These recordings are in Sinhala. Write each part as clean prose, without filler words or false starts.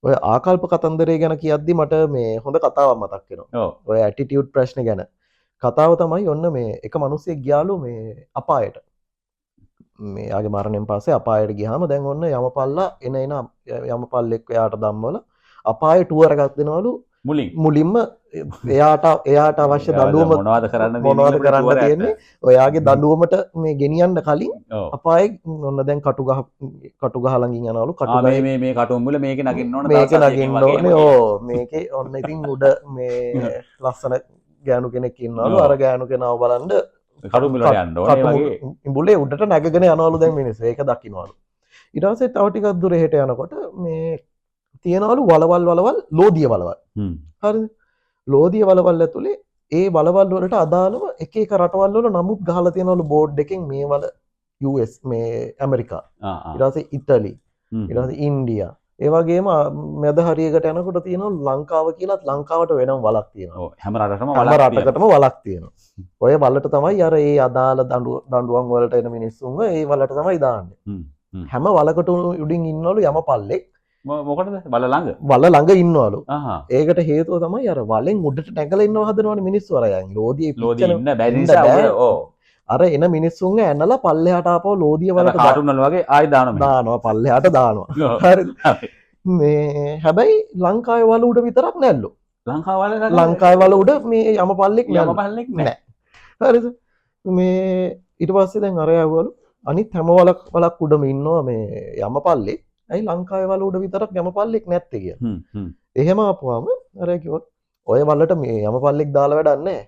ඔය ආකල්ප කතන්දරය ගැන කියද්දි මට මේ හොඳ කතාවක් මතක් වෙනවා. ඔව්. ඔය ඇටිටියුඩ් ප්‍රශ්න ගැන. කතාව තමයි ඔන්න මේ එක මිනිහෙක් ගියාලු මේ අපායට. මේ යාගේ මරණයෙන් පස්සේ අපායට ගියාම දැන් ඔන්න යමපල්ලා එන යමපල්ලෙක් එයාට ධම්මවල අපායේ ටුවර් එකක් දෙනවලු මුලින්ම එයාට අවශ්‍ය දඬුවම මොනවද කරන්න තියෙන්නේ ඔයාගේ දඬුවමට මේ ගෙනියන්න කලින් අපායේ ඔන්න දැන් කටු ගහ ළඟින් යනවලු කටු ගහ මේ කටුම් මුල මේක නගින්න ඕන මේක නගින්න ඕනේ ඕ මේකේ ඔන්න ඉතින් උඩ මේ ලස්සන ගෑනු කෙනෙක් ඉන්නවලු අර ගෑනු කෙනාව බලන්න කටුම් මුලට යන්න ඕනේ වගේ ඉඹුලේ උඩට නැගගෙන යනවලු දැන් මිනිස්සු ඒක දකින්නවලු ඊට පස්සේ තව ටිකක් දුර එහෙට යනකොට මේ තියනවලු වලවල් ලෝදිය වලවල් හරිද ලෝදිය වලවල් ඇතුලේ ඒ වලවල් වලට අදාළව එක එක රටවල් වල නමුත් ගහලා තියනවලු බෝඩ් එකෙන් මේ වල US මේ ඇමරිකා ඊට පස්සේ ඉතාලි ඊට පස්සේ ඉන්දියා ඒ වගේම මැද හරියකට යනකොට තියෙනවා ලංකාව කියලාත් ලංකාවට වෙනම වලක් තියෙනවා. ඔව් හැම රටකටම වලක් තියෙනවා. ඔය වලට තමයි අර ඒ අදාළ දඬුවම් වලට එන මිනිස්සුන්ව ඒ වලට තමයි දාන්නේ. හැම වලකට උඩින් ඉන්නවලු යමපල්ලෙක්. මොකටද? වල ළඟ. වල ළඟ ඉන්නවලු. ඒකට හේතුව තමයි අර වලෙන් උඩට නැගලා ඉන්නව හදනවනේ මිනිස්සු අර යන්. ලෝදියේ ඉන්න බැරි නිසා ඔව්. අර එන මිනිස්සුන්ව ඇනලා පල්ලෙහාට ආපුව ලෝදිය වලට කාටුන් වල වගේ ආයි දානවා පල්ලෙහාට දානවා. හරිද? මේ හැබැයි ලංකාවේ වල උඩ විතරක් නැල්ලු. ලංකාවේ වල උඩ මේ යමපල්ලෙක් නැහැ. හරිද? මේ ඊට පස්සේ දැන් අර යවවලු අනිත් හැම වලක් උඩම ඉන්නවා මේ යමපල්ලෙක්. ඇයි ලංකාවේ වල උඩ විතරක් යමපල්ලෙක් නැත්තේ කියලා. එහෙම ආපුවාම අර කිව්වොත් ඔය වලට මේ යමපල්ලෙක් දාලා වැඩක් නැහැ.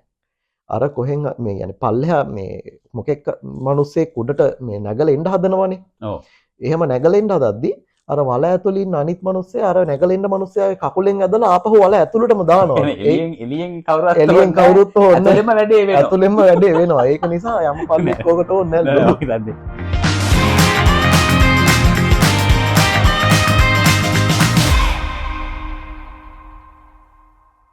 අර කොහෙන් මේ يعني පල්ලෙහා මේ මොකෙක් මිනිස්සෙක් උඩට මේ නැගලා එන්න හදනවනේ. ඔව්. එහෙම නැගලා එන්න හදද්දි අර වල ඇතුළේ ඉන්න අනිත් මිනිස්සයා අර නැගලා ඉන්න මිනිස්සයාගේ කකුලෙන් ඇදලා ආපහු වල ඇතුළටම දානවා. එළියෙන් කවුරුත් ඕනේ. ඇතුළෙම වැඩේ වෙනවා. ඇතුළෙම වැඩේ වෙනවා. ඒක නිසා යමපල්ලෙක් ඔකට ඕනේ නැහැ.